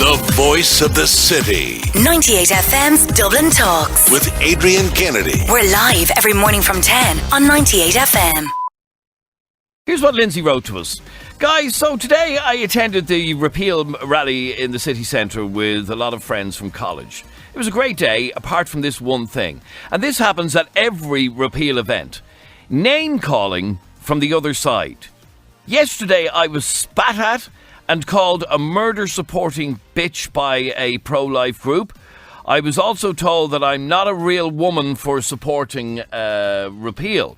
The voice of the city. 98FM's Dublin Talks. With Adrian Kennedy. We're live every morning from 10 on 98FM. Here's what Lindsay wrote to us. Guys, so today I attended the repeal rally in the city centre with a lot of friends from college. It was a great day, apart from this one thing. And this happens at every repeal event. Name-calling from the other side. Yesterday I was spat at and called a murder-supporting bitch by a pro-life group. I was also told that I'm not a real woman for supporting repeal.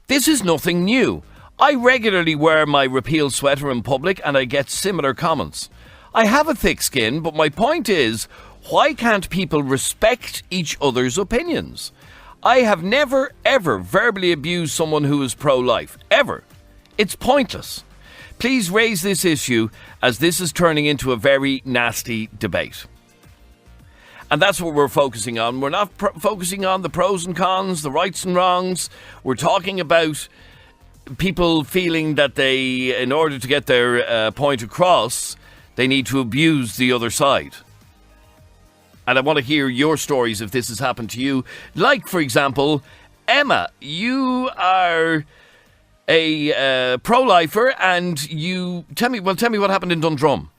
This is nothing new. I regularly wear my repeal sweater in public and I get similar comments. I have a thick skin, but my point is, why can't people respect each other's opinions? I have never, ever verbally abused someone who is pro-life. Ever. It's pointless. Please raise this issue, as this is turning into a very nasty debate. And that's what we're focusing on. We're not focusing on the pros and cons, the rights and wrongs. We're talking about people feeling that they, in order to get their point across, they need to abuse the other side. And I want to hear your stories if this has happened to you. Like, for example, Emma, you are a pro-lifer, and you tell me what happened in Dundrum.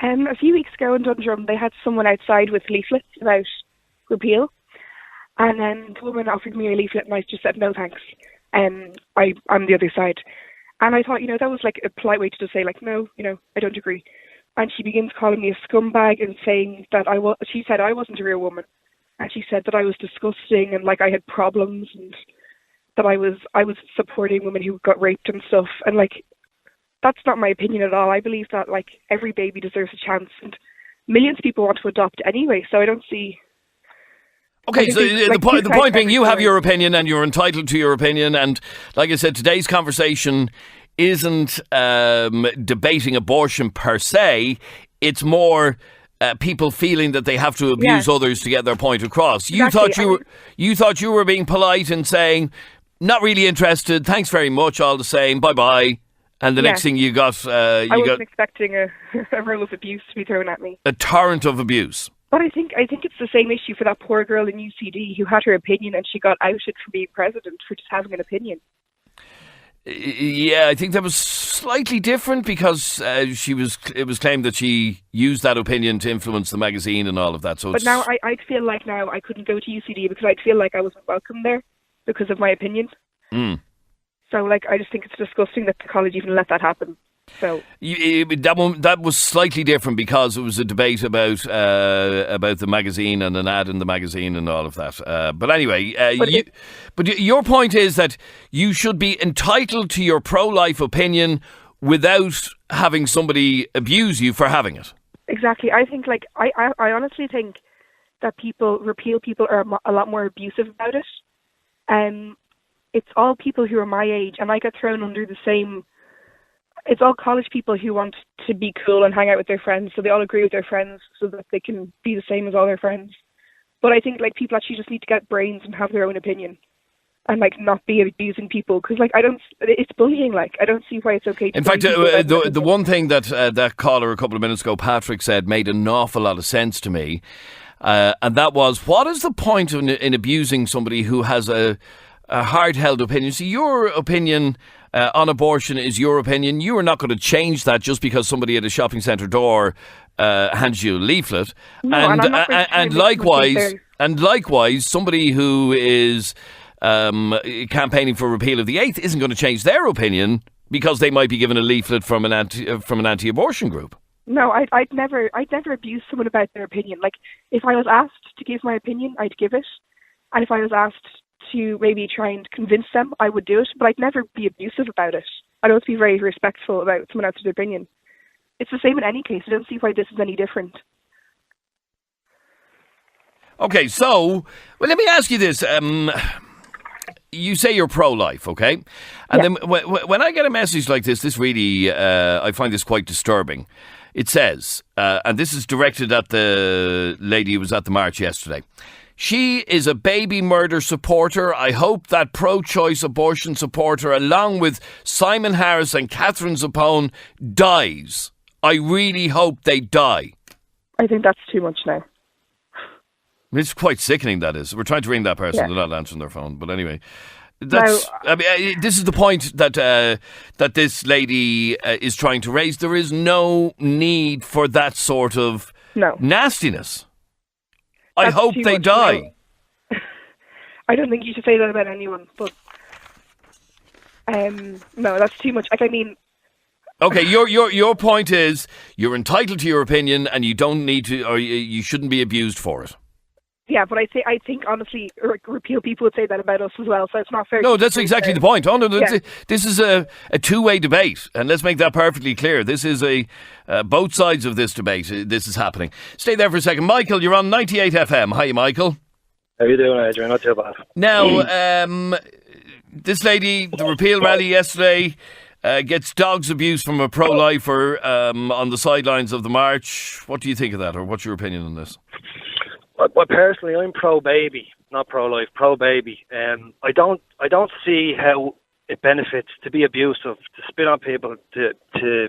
A few weeks ago in Dundrum, they had someone outside with leaflets about repeal, and then the woman offered me a leaflet, and I just said no thanks. I'm the other side, and I thought, that was like a polite way to just say, like, no, I don't agree. And she begins calling me a scumbag and saying that she said I wasn't a real woman, and she said that I was disgusting and like I had problems, and that I was supporting women who got raped and stuff. And like, that's not my opinion at all. I believe that like every baby deserves a chance, and millions of people want to adopt anyway. So I don't see. Okay, so the point being, you have your opinion and you're entitled to your opinion. And like I said, today's conversation isn't debating abortion per se. It's more people feeling that they have to abuse others to get their point across. You thought you were being polite and saying, not really interested, thanks very much, all the same, bye-bye. And the next thing you got... I wasn't expecting a row of abuse to be thrown at me. A torrent of abuse. But I think it's the same issue for that poor girl in UCD who had her opinion and she got outed for being president for just having an opinion. Yeah, I think that was slightly different because it was claimed that she used that opinion to influence the magazine and all of that. So, but now I'd feel like now I couldn't go to UCD because I'd feel like I wasn't welcome there because of my opinion. Mm. So, like, I just think it's disgusting that the college even let that happen. So that was slightly different because it was a debate about the magazine and an ad in the magazine and all of that. But anyway, your point is that you should be entitled to your pro-life opinion without having somebody abuse you for having it. Exactly. I think, like, I honestly think that repeal people are a lot more abusive about it. It's all people who are my age, and I get thrown under the same. It's all college people who want to be cool and hang out with their friends, so they all agree with their friends so that they can be the same as all their friends. But I think, like, people actually just need to get brains and have their own opinion and, like, not be abusing people. Because, like, it's bullying, like, I don't see why it's okay to... In fact, the one thing that that caller a couple of minutes ago, Patrick, said made an awful lot of sense to me, and that was, what is the point in abusing somebody who has a hard-held opinion? See, your opinion on abortion is your opinion. You are not going to change that just because somebody at a shopping centre door hands you a leaflet. No, and likewise, somebody who is campaigning for repeal of the 8th isn't going to change their opinion because they might be given a leaflet from an anti-abortion group. No, I'd never abuse someone about their opinion. Like, if I was asked to give my opinion, I'd give it, and if I was asked to maybe try and convince them, I would do it, but I'd never be abusive about it. I'd always be very respectful about someone else's opinion. It's the same in any case. I don't see why this is any different. Okay, so, well, let me ask you this. You say you're pro-life, okay? And then when I get a message like this really, I find this quite disturbing. It says, and this is directed at the lady who was at the march yesterday, She is a baby murder supporter. I hope that pro-choice abortion supporter, along with Simon Harris and Catherine Zappone, dies. I really hope they die. I think that's too much now. It's quite sickening, that is. We're trying to ring that person. Yeah. They're not answering their phone. But anyway, this is the point that this lady is trying to raise. There is no need for that sort of nastiness. I That's hope too they much die. now. I don't think you should say that about anyone, but no, that's too much. Like, I mean... Okay, your point is you're entitled to your opinion and you don't need to, or you shouldn't be abused for it. Yeah, but I think honestly, repeal people would say that about us as well, so it's not fair. No, that's exactly the point. Oh, no, Yeah. This is a two-way debate, and let's make that perfectly clear. This is both sides of this debate. This is happening. Stay there for a second. Michael, you're on 98 FM. Hi, Michael. How you doing, Adrian? Not too bad. Now, this lady, the repeal rally yesterday, gets dogs abuse from a pro-lifer on the sidelines of the march. What do you think of that, or what's your opinion on this? Well, personally, I'm pro-baby, not pro-life. Pro-baby. I don't see how it benefits to be abusive, to spit on people, to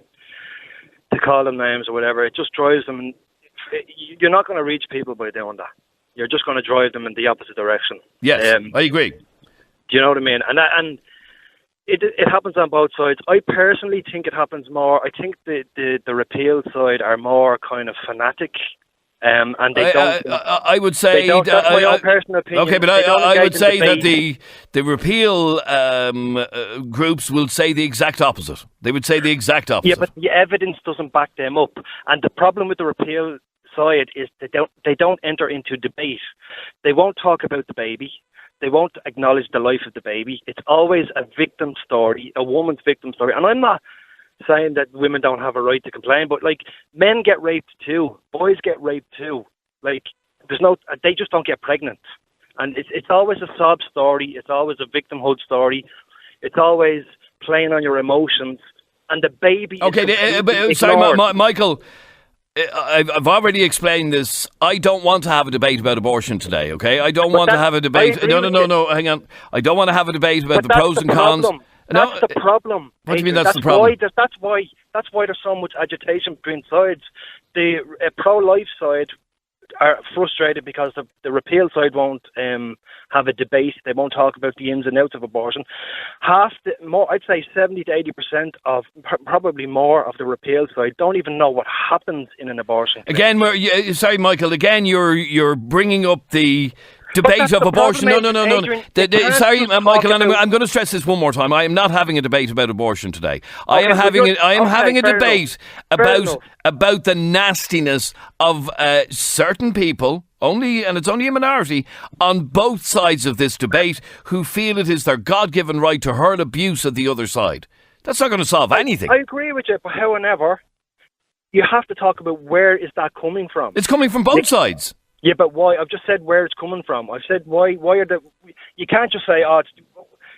call them names or whatever. It just drives them. You're not going to reach people by doing that. You're just going to drive them in the opposite direction. Yes, I agree. Do you know what I mean? And it happens on both sides. I personally think it happens more. I think the repeal side are more kind of fanatic. And they don't. I would say. That's my own personal opinion. Okay, but I would say that the repeal groups will say the exact opposite. They would say the exact opposite. Yeah, but the evidence doesn't back them up. And the problem with the repeal side is they don't enter into debate. They won't talk about the baby. They won't acknowledge the life of the baby. It's always a victim story, a woman's victim story. And I'm not saying that women don't have a right to complain, but like, men get raped too, boys get raped too. Like, they just don't get pregnant, and it's always a sob story. It's always a victimhood story. It's always playing on your emotions, and the baby. Okay, sorry, Michael. I've already explained this. I don't want to have a debate about abortion today. Okay, I don't want to have a debate. No. Hang on. I don't want to have a debate about the pros and cons. That's the problem. What do you mean that's the problem? That's why there's so much agitation between sides. The pro-life side are frustrated because the repeal side won't have a debate. They won't talk about the ins and outs of abortion. I'd say 70 to 80% of, probably more, of the repeal side don't even know what happens in an abortion. Again, sorry, Michael. Again, you're bringing up the debate of abortion. No. Adrian, sorry, Michael, and I'm going to stress this one more time. I am not having a debate about abortion today. I am having a debate about the nastiness of certain people, and it's only a minority, on both sides of this debate, who feel it is their God-given right to hurl abuse at the other side. That's not going to solve anything. I agree with you, but however, you have to talk about where is that coming from. It's coming from both sides. Yeah, but why? I've just said where it's coming from. I've said why are you can't just say,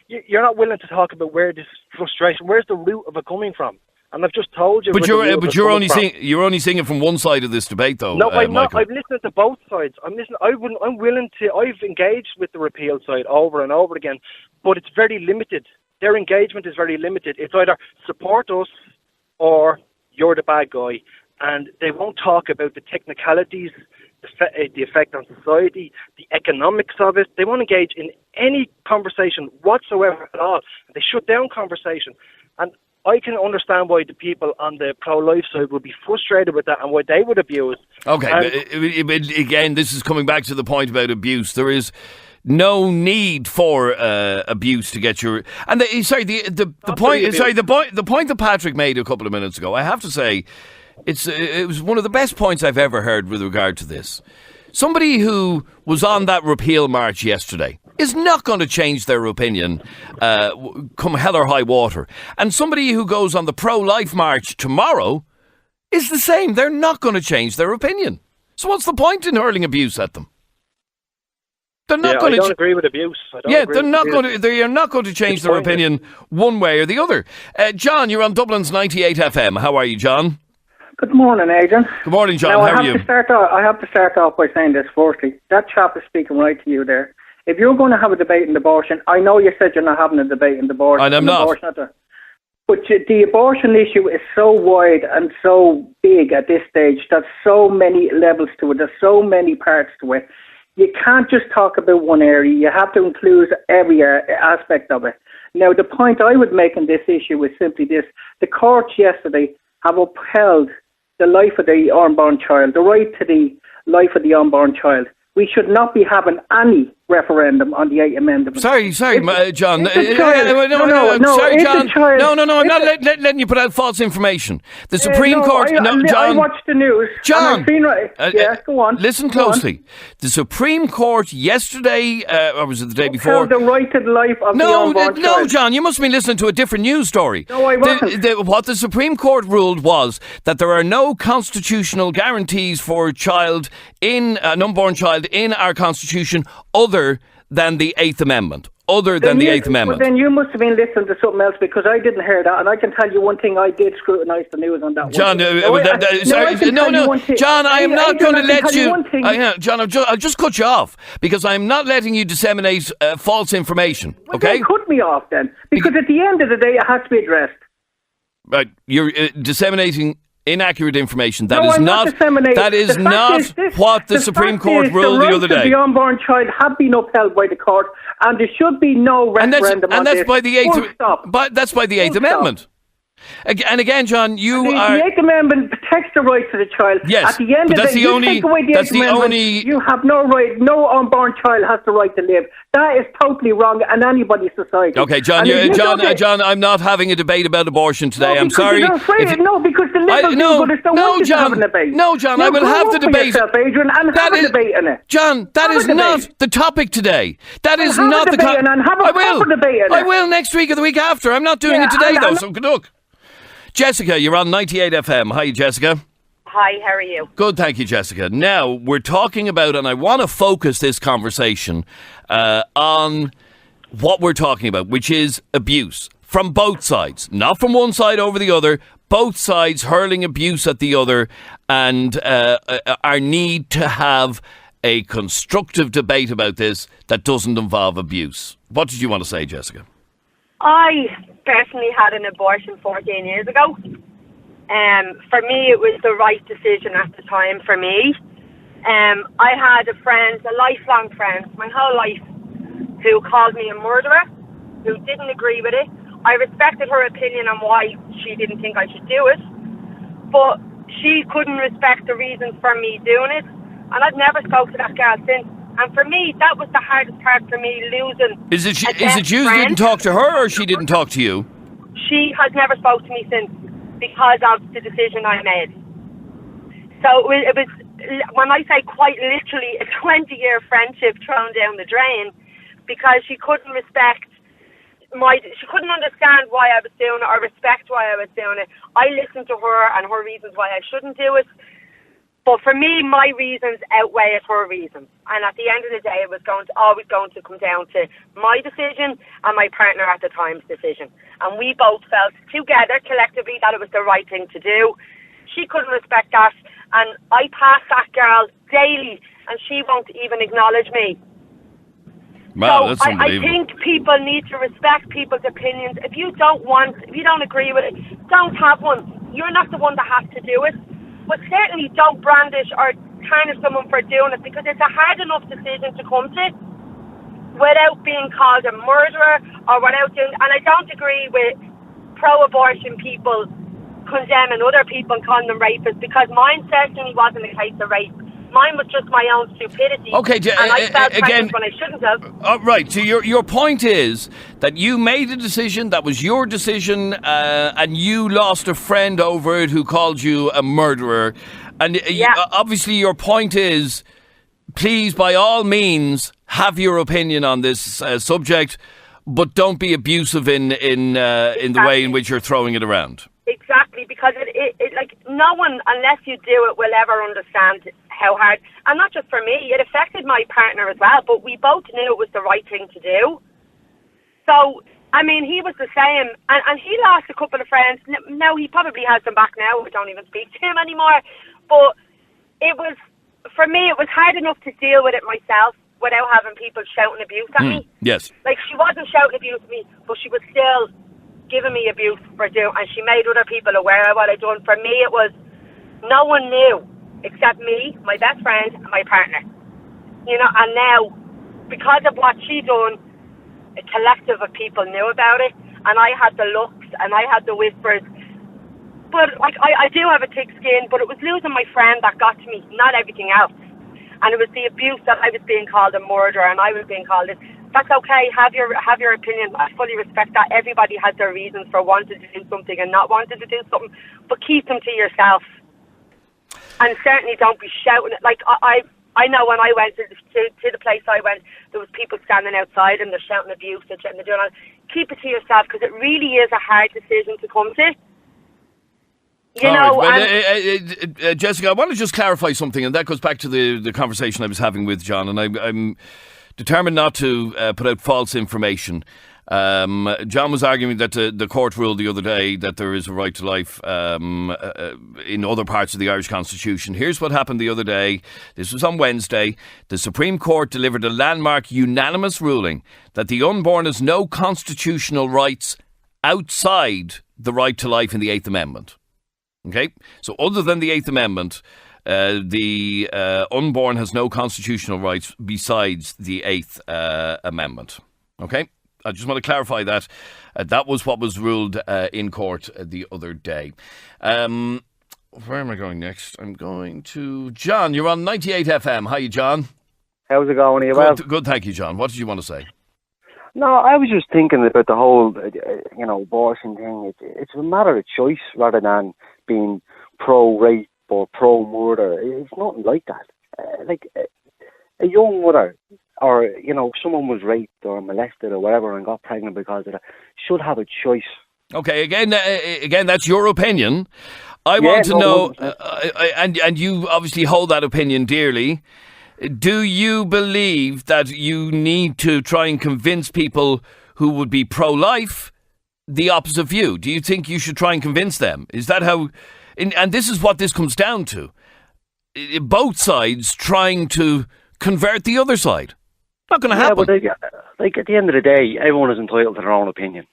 you're not willing to talk about where this frustration, where's the root of it coming from? And I've just told you. But you're only seeing it from one side of this debate, though. No, I'm not. Michael. I've listened to both sides. I've engaged with the repeal side over and over again, but it's very limited. Their engagement is very limited. It's either support us or you're the bad guy, and they won't talk about the technicalities, the effect on society, the economics of it. They won't engage in any conversation whatsoever at all. They shut down conversation. And I can understand why the people on the pro-life side would be frustrated with that and why they would abuse. Okay, but again, this is coming back to the point about abuse. There is no need for abuse to get your... And the point that Patrick made a couple of minutes ago, I have to say, it was one of the best points I've ever heard with regard to this. Somebody who was on that repeal march yesterday is not going to change their opinion come hell or high water. And somebody who goes on the pro-life march tomorrow is the same. They're not going to change their opinion. So what's the point in hurling abuse at them? They're not going I don't agree with abuse. They are not going to change their opinion one way or the other. John, you're on Dublin's 98 FM. How are you, John? Good morning, Adrian. Good morning, John. Now, how are you? I have to start off by saying this firstly. That chap is speaking right to you there. If you're going to have a debate in abortion, I know you said you're not having a debate in abortion. And I'm not. But the abortion issue is so wide and so big at this stage. There's so many levels to it. There's so many parts to it. You can't just talk about one area. You have to include every aspect of it. Now, the point I would make on this issue is simply this. The courts yesterday have upheld the life of the unborn child, the right to the life of the unborn child. We should not be having any referendum on the 8th Amendment. Sorry, John. Sorry, John. No, I'm not letting you put out false information. The Supreme Court... John. I watched the news. John. Go on. Listen closely. The Supreme Court yesterday, or was it the day before... the right to the life of the unborn child. No, John, you must have been listening to a different news story. No, I wasn't. What the Supreme Court ruled was that there are no constitutional guarantees for an unborn child in our Constitution other than the 8th Amendment. Other than the 8th Amendment. Well, then you must have been listening to something else, because I didn't hear that, and I can tell you one thing, I did scrutinise the news on that John, John, I am not going to let you... John, I'll just cut you off, because I'm not letting you disseminate false information, okay? Well, cut me off then, because at the end of the day, it has to be addressed. Right, you're disseminating inaccurate information. That is not what the Supreme Court ruled the other day. The unborn child have been upheld by the court, and there should be no referendum on this. That's by the 8th Amendment. And again, John, the 8th Amendment protects the rights of the child. Yes, at the end of the day, take away the 8th Amendment, you have no right. No unborn child has the right to live. That is totally wrong in anybody's society. Okay, John, John, I'm not having a debate about abortion today. I'm sorry. Because the Liberals don't want you to have a debate. No, John, I will have the debate. Yourself, Adrian, and have a debate in it. John, that is not the topic today. That is not the topic. I will next week or the week after. I'm not doing it today, though, so good luck. Jessica, you're on 98 FM. Hi, Jessica. Hi, how are you? Good, thank you, Jessica. Now, we're talking about, and I want to focus this conversation on what we're talking about, which is abuse from both sides. Not from one side over the other, both sides hurling abuse at the other, and our need to have a constructive debate about this that doesn't involve abuse. What did you want to say, Jessica? I personally had an abortion 14 years ago. For me, it was the right decision at the time for me. I had a friend, a lifelong friend, my whole life, who called me a murderer, who didn't agree with it. I respected her opinion on why she didn't think I should do it, but she couldn't respect the reasons for me doing it, and I've never spoke to that girl since. And for me, that was the hardest part for me, losing. Is it you who didn't talk to her, or she didn't talk to you? She has never spoke to me since, because of the decision I made. So it was, when I say quite literally, a 20-year friendship thrown down the drain, because she couldn't respect she couldn't understand why I was doing it or respect why I was doing it. I listened to her and her reasons why I shouldn't do it. But for me, my reasons outweighed her reasons. And at the end of the day, it was always going to come down to my decision and my partner at the time's decision. And we both felt together, collectively, that it was the right thing to do. She couldn't respect that. And I pass that girl daily, and she won't even acknowledge me. Wow, so that's unbelievable. I think people need to respect people's opinions. If you don't agree with it, don't have one. You're not the one that has to do it. But certainly don't brandish or tarnish someone for doing it, because it's a hard enough decision to come to without being called a murderer or without doing. And I don't agree with pro-abortion people condemning other people and calling them rapists, because mine certainly wasn't a case of rape. Mine was just my own stupidity. Okay, and I felt pregnant when I shouldn't have. Right, so your point is that you made a decision, that was your decision, and you lost a friend over it who called you a murderer. And obviously your point is, please, by all means, have your opinion on this subject, but don't be abusive in the way in which you're throwing it around. Exactly, because it like no one, unless you do it, will ever understand how hard. And not just for me, it affected my partner as well. But we both knew it was the right thing to do. So I mean, he was the same, and he lost a couple of friends. Now he probably has them back now. I don't even speak to him anymore. But it was, for me, it was hard enough to deal with it myself without having people shouting abuse at me. Yes. Like, she wasn't shouting abuse at me, but she was still giving me abuse for doing, and she made other people aware of what I'd done. For me, it was no one knew except me, my best friend, and my partner. You know, and now, because of what she done, a collective of people knew about it, and I had the looks and I had the whispers. But like, I do have a thick skin, but it was losing my friend that got to me, not everything else. And it was the abuse that I was being called a murderer and I was being called this. That's okay, have your opinion. I fully respect that. Everybody has their reasons for wanting to do something and not wanting to do something, but keep them to yourself. And certainly don't be shouting. Like, I know when I went to the place I went, there was people standing outside and they're shouting abuse and they're doing all. Keep it to yourself, because it really is a hard decision to come to. You know, well, Jessica, I want to just clarify something, and that goes back to the conversation I was having with John, and I'm determined not to put out false information. John was arguing that the court ruled the other day that there is a right to life in other parts of the Irish Constitution. Here's what happened the other day. This was on Wednesday. The Supreme Court delivered a landmark unanimous ruling that the unborn has no constitutional rights outside the right to life in the Eighth Amendment. Okay? So other than the Eighth Amendment, the unborn has no constitutional rights besides the Eighth Amendment. Okay? I just want to clarify that. That was what was ruled in court the other day. Where am I going next? I'm going to John. You're on 98 FM. Hi, John. How's it going? Are you well? Good, thank you, John. What did you want to say? No, I was just thinking about the whole, abortion thing. It's a matter of choice rather than being pro-rape or pro-murder. It's nothing like that. A young mother, or, someone was raped or molested or whatever and got pregnant because of that, should have a choice. Okay, again, that's your opinion. I want to know, and you obviously hold that opinion dearly. Do you believe that you need to try and convince people who would be pro-life the opposite view? Do you think you should try and convince them? Is that how... And this is what this comes down to. Both sides trying to convert the other side. Not going to happen. Yeah, but at the end of the day, everyone is entitled to their own opinion.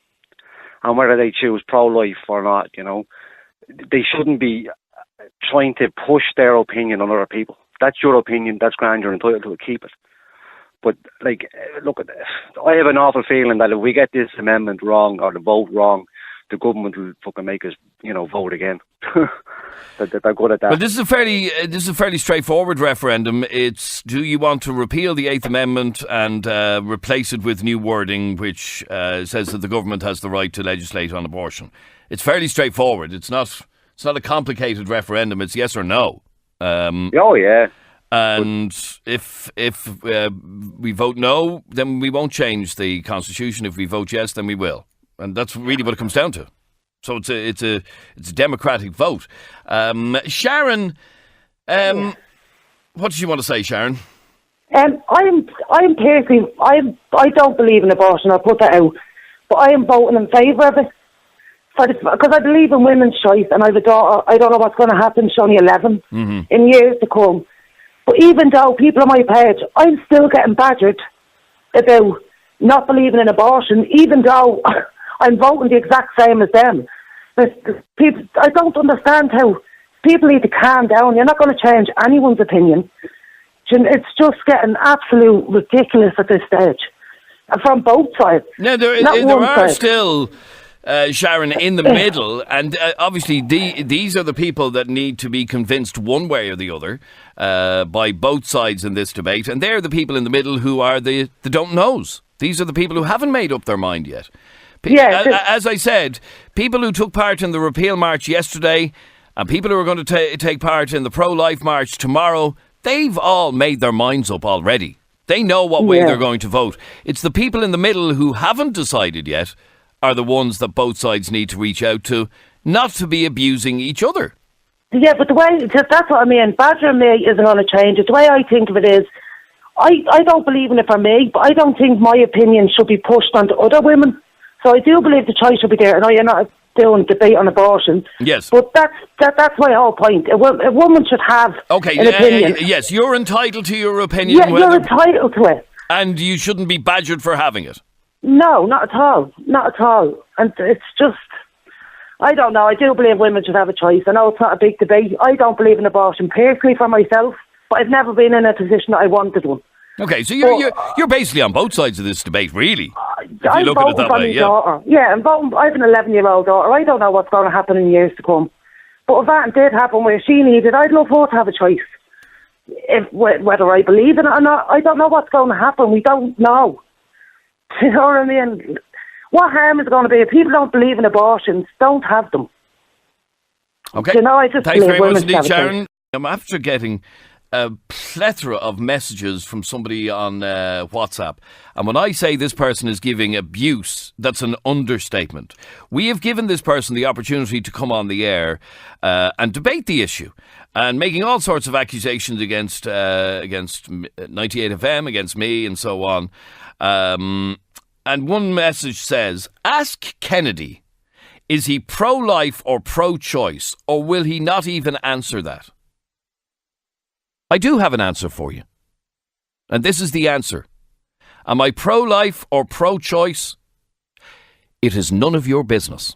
And whether they choose pro-life or not, they shouldn't be trying to push their opinion on other people. That's your opinion, that's grand, you're entitled to it, keep it. But, look at this. I have an awful feeling that if we get this amendment wrong or the vote wrong, the government will fucking make us, vote again. They're good at that. But this is a fairly straightforward referendum. It's, do you want to repeal the Eighth Amendment and replace it with new wording which says that the government has the right to legislate on abortion? It's fairly straightforward. It's not a complicated referendum. It's yes or no. Oh yeah. And if we vote no, then we won't change the constitution. If we vote yes, then we will. And that's really what it comes down to. So it's a democratic vote. Sharon, what did you want to say, Sharon? I'm personally, I don't believe in abortion. I'll put that out, but I am voting in favour of it because I believe in women's choice, and I have a daughter. I don't know what's going to happen. She's only 11 in years to come. But even though people on my page, I'm still getting badgered about not believing in abortion, even though I'm voting the exact same as them. People, I don't understand how people need to calm down. You're not going to change anyone's opinion. It's just getting absolute ridiculous at this stage. From both sides. No, there are still, Sharon, in the middle, and obviously these are the people that need to be convinced one way or the other by both sides in this debate, and they're the people in the middle who are the don't knows. These are the people who haven't made up their mind yet. As I said, people who took part in the repeal march yesterday and people who are going to take part in the pro-life march tomorrow, they've all made their minds up already. They know what way they're going to vote. It's the people in the middle who haven't decided yet are the ones that both sides need to reach out to, not to be abusing each other. Yeah, but that's what I mean. Badgering me isn't going to change it. The way I think of it is, I don't believe in it for me, but I don't think my opinion should be pushed onto other women. So I do believe the choice should be there. I know you're not doing debate on abortion. Yes. But that's my whole point. A woman should have an opinion. Yes, you're entitled to your opinion. Yeah, you're entitled to it. And you shouldn't be badgered for having it. No, not at all. Not at all. And it's just, I don't know. I do believe women should have a choice. I know it's not a big debate. I don't believe in abortion personally for myself, but I've never been in a position that I wanted one. Okay, so you're basically on both sides of this debate, really. I'm voting for my daughter. Yeah, I'm voting. I have an 11-year-old daughter. I don't know what's going to happen in years to come. But if that did happen where she needed, I'd love her to have a choice. Whether I believe in it or not, I don't know what's going to happen. We don't know. You know what I mean? What harm is it going to be? If people don't believe in abortions, don't have them. Okay. You know, I just Thanks very much indeed, have Sharon. I'm after getting a plethora of messages from somebody on WhatsApp. And when I say this person is giving abuse, that's an understatement. We have given this person the opportunity to come on the air and debate the issue, and making all sorts of accusations against 98FM, against me, and so on. And one message says, ask Kennedy, is he pro-life or pro-choice, or will he not even answer that? I do have an answer for you. And this is the answer. Am I pro-life or pro-choice? It is none of your business.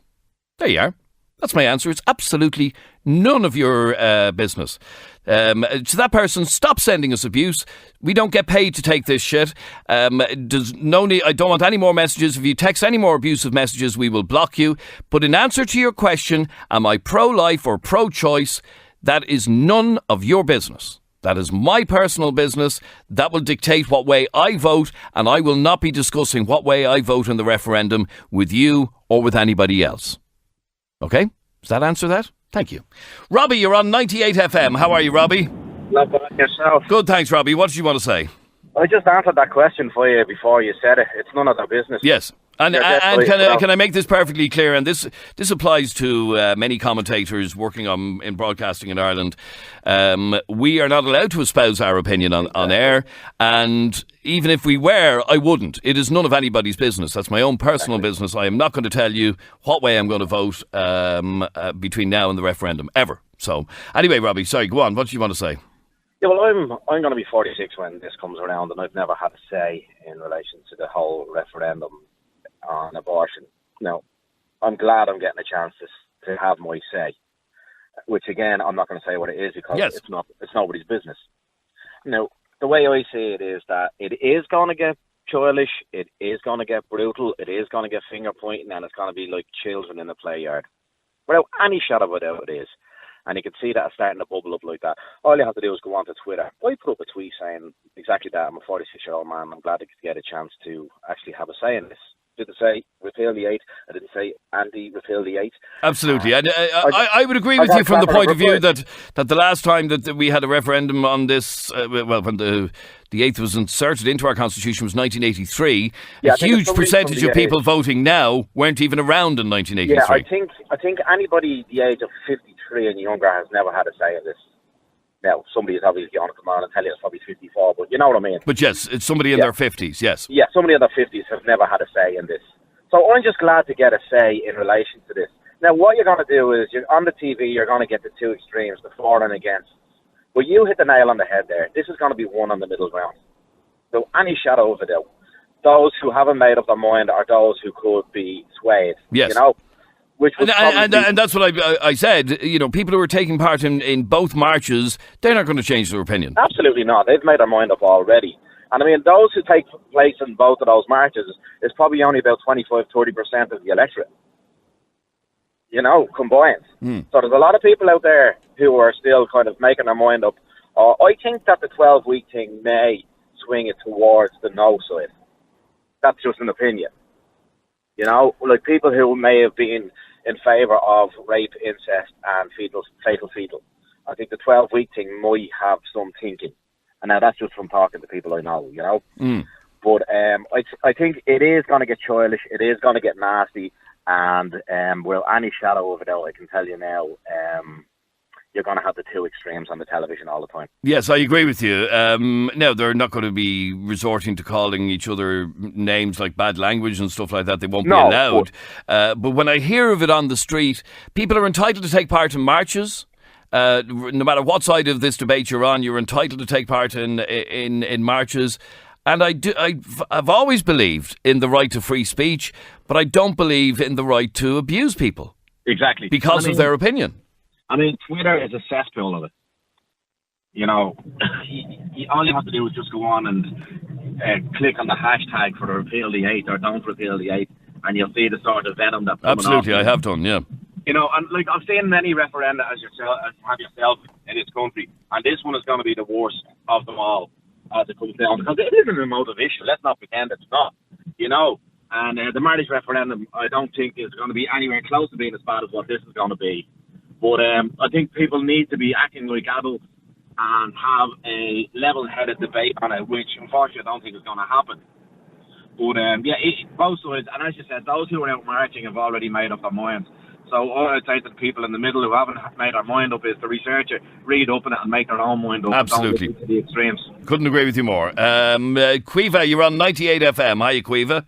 There you are. That's my answer. It's absolutely none of your business. To that person, stop sending us abuse. We don't get paid to take this shit. There's no need. I don't want any more messages. If you text any more abusive messages, we will block you. But in answer to your question, am I pro-life or pro-choice? That is none of your business. That is my personal business. That will dictate what way I vote, and I will not be discussing what way I vote in the referendum with you or with anybody else. Okay? Does that answer that? Thank you. Robbie, you're on 98FM. How are you, Robbie? Not bad yourself. Good, thanks, Robbie. What did you want to say? I just answered that question for you before you said it. It's none of their business. Yes. And can I make this perfectly clear? And this applies to many commentators working in broadcasting in Ireland. We are not allowed to espouse our opinion on air, and even if we were, I wouldn't. It is none of anybody's business. That's my own personal business. I am not going to tell you what way I'm going to vote between now and the referendum, ever. So, anyway, Robbie, sorry, go on. What do you want to say? Yeah, well, I'm going to be 46 when this comes around, and I've never had a say in relation to the whole referendum on abortion. Now, I'm glad I'm getting a chance to have my say, which again, I'm not going to say what it is because it's nobody's business. Now, the way I see it is that it is going to get churlish, it is going to get brutal, it is going to get finger pointing, and it's going to be like children in the play yard. Without any shadow of a doubt it is. And you can see that it's starting to bubble up like that. All you have to do is go onto Twitter. I put up a tweet saying exactly that. I'm a 46-year-old man. I'm glad to get a chance to actually have a say in this. Did it say repeal the 8? I didn't say anti-repeal the 8. Absolutely. I would agree with you from the point of view that the last time that we had a referendum on this, when the 8th was inserted into our constitution was 1983. A huge percentage of people voting now weren't even around in 1983. Yeah, I think anybody the age of 53 and younger has never had a say in this. Now, somebody is obviously going to come on and tell you it's probably 54, but you know what I mean. But yes, it's somebody in their 50s, yes. Yeah, somebody in their 50s has never had a say in this. So I'm just glad to get a say in relation to this. Now, what you're going to do is, you're on the TV, you're going to get the two extremes, the for and against. But you hit the nail on the head there. This is going to be one on the middle ground. So any shadow of a doubt, those who haven't made up their mind are those who could be swayed. Yes. You know? And that's what I said. You know, people who are taking part in both marches, they're not going to change their opinion. Absolutely not. They've made their mind up already. And I mean, those who take place in both of those marches is probably only about 25-30% of the electorate. You know, combined. So there's a lot of people out there who are still kind of making their mind up. I think that the 12-week thing may swing it towards the no side. That's just an opinion. You know, like people who may have been in favour of rape, incest and fatal fetal. I think the 12-week thing might have some thinking. And now that's just from talking to people I know, you know. But I think it is going to get childish, it is going to get nasty, and well, any shadow of a doubt, I can tell you now, you're going to have the two extremes on the television all the time. Yes, I agree with you. Now, they're not going to be resorting to calling each other names like bad language and stuff like that. They won't be allowed. But when I hear of it on the street, people are entitled to take part in marches. No matter what side of this debate you're on, you're entitled to take part in marches. And I've always believed in the right to free speech, but I don't believe in the right to abuse people. Exactly. Because of their opinion. I mean, Twitter is a cesspool of it. You know, all you have to do is just go on and click on the hashtag for repeal the 8 or don't repeal the 8, and you'll see the sort of venom that's coming Absolutely, off. I have done, yeah. You know, and like I've seen many referenda as yourself in this country, and this one is going to be the worst of them all as it comes down, because it is an emotive issue. Let's not pretend it's not. You know, and the marriage referendum, I don't think is going to be anywhere close to being as bad as what this is going to be. But I think people need to be acting like adults and have a level-headed debate on it, which unfortunately I don't think is going to happen. But both sides, and as you said, those who are out marching have already made up their minds. So all I'd say to the people in the middle who haven't made their mind up is to research it, read up on it, and make their own mind up. Absolutely. Don't listen to the extremes. Couldn't agree with you more. Quiva, you're on 98 FM. Hiya, Quiva.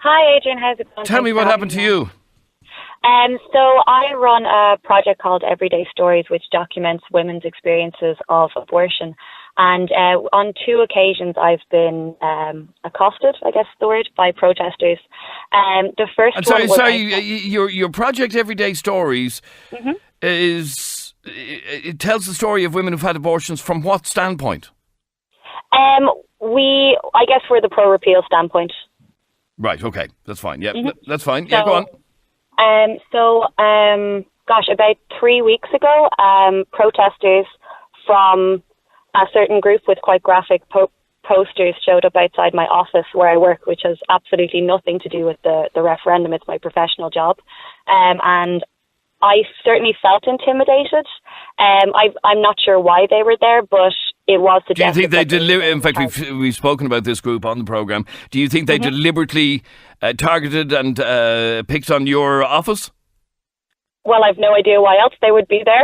Hi, Adrian. How's it going? Tell me what happened to you. So I run a project called Everyday Stories, which documents women's experiences of abortion. And on 2 occasions, I've been accosted, I guess the word, by protesters. The first one was... Sorry, your project Everyday Stories it tells the story of women who've had abortions from what standpoint? I guess we're the pro-repeal standpoint. Right, okay, that's fine. Yeah, that's fine. Yeah, go on. About 3 weeks ago, protesters from a certain group with quite graphic posters showed up outside my office where I work, which has absolutely nothing to do with the referendum. It's my professional job. And I certainly felt intimidated. I'm not sure why they were there, but it was suggested. Do you think they in fact, we've spoken about this group on the programme. Do you think they deliberately targeted and picked on your office? Well, I've no idea why else they would be there.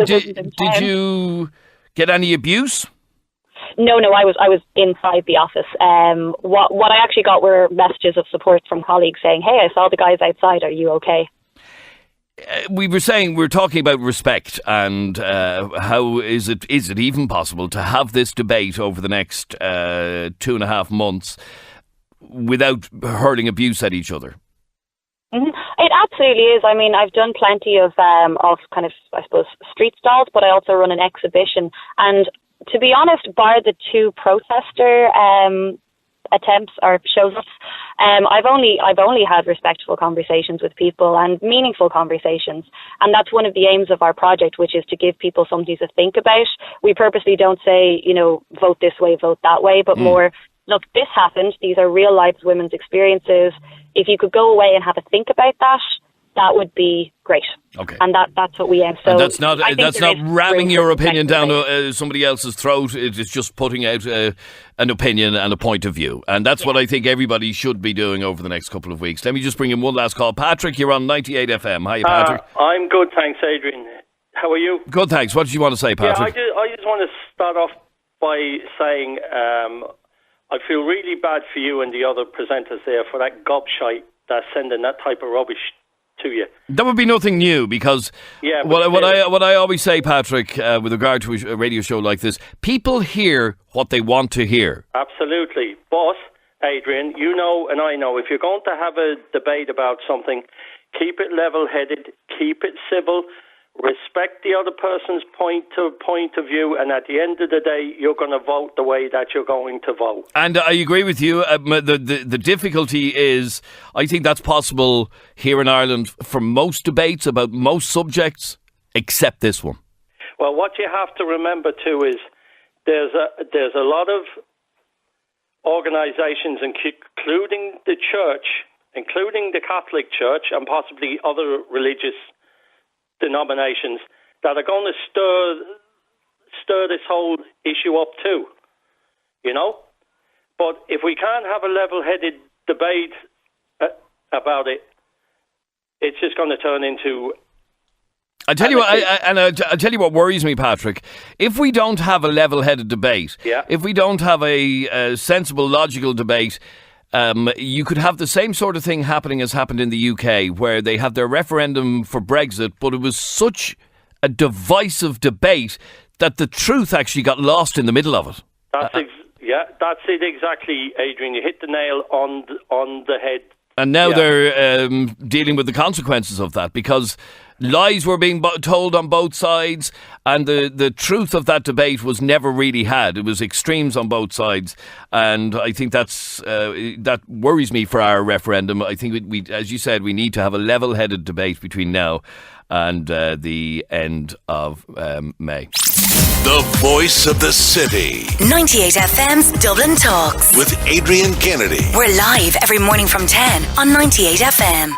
Did you get any abuse? No, I was inside the office. What I actually got were messages of support from colleagues saying, "Hey, I saw the guys outside. Are you okay?" We're talking about respect and how is it even possible to have this debate over the next 2.5 months without hurling abuse at each other? It absolutely is. I mean, I've done plenty of kind of, I suppose, street stalls, but I also run an exhibition. And to be honest, bar the 2 protester attempts or shows-ups, I've only had respectful conversations with people and meaningful conversations. And that's one of the aims of our project, which is to give people something to think about. We purposely don't say, vote this way, vote that way, but more, look, this happened. These are real life women's experiences. If you could go away and have a think about that would be great. Okay. And that's what we aim. So and that's not ramming your opinion down somebody else's throat. It is just putting out an opinion and a point of view. And that's what I think everybody should be doing over the next couple of weeks. Let me just bring in one last call. Patrick, you're on 98 FM. Hi, Patrick. I'm good, thanks, Adrian. How are you? Good, thanks. What did you want to say, Patrick? Yeah, I just want to start off by saying I feel really bad for you and the other presenters there for that gobshite that's sending that type of rubbish to you. That would be nothing new because what I always say, Patrick, with regard to a radio show like this, people hear what they want to hear. Absolutely. But, Adrian, you know and I know, if you're going to have a debate about something, keep it level-headed, keep it civil, respect the other person's point of view, and at the end of the day, you're going to vote the way that you're going to vote. And I agree with you. The difficulty is, I think that's possible here in Ireland for most debates about most subjects, except this one. Well, what you have to remember too is there's a lot of organisations, including the church, including the Catholic Church, and possibly other religious denominations that are going to stir this whole issue up too, But if we can't have a level-headed debate about it, it's just going to turn into... I'll tell you what worries me, Patrick. If we don't have a level-headed debate, if we don't have a sensible, logical debate, you could have the same sort of thing happening as happened in the UK, where they had their referendum for Brexit, but it was such a divisive debate that the truth actually got lost in the middle of it. Yeah, that's it exactly, Adrian. You hit the nail on the head. And now they're dealing with the consequences of that, because lies were being told on both sides, and the truth of that debate was never really had. It was extremes on both sides, and I think that worries me for our referendum. I think we, as you said, we need to have a level-headed debate between now and the end of May. The voice of the city. 98FM's Dublin Talks. With Adrian Kennedy. We're live every morning from 10 on 98FM.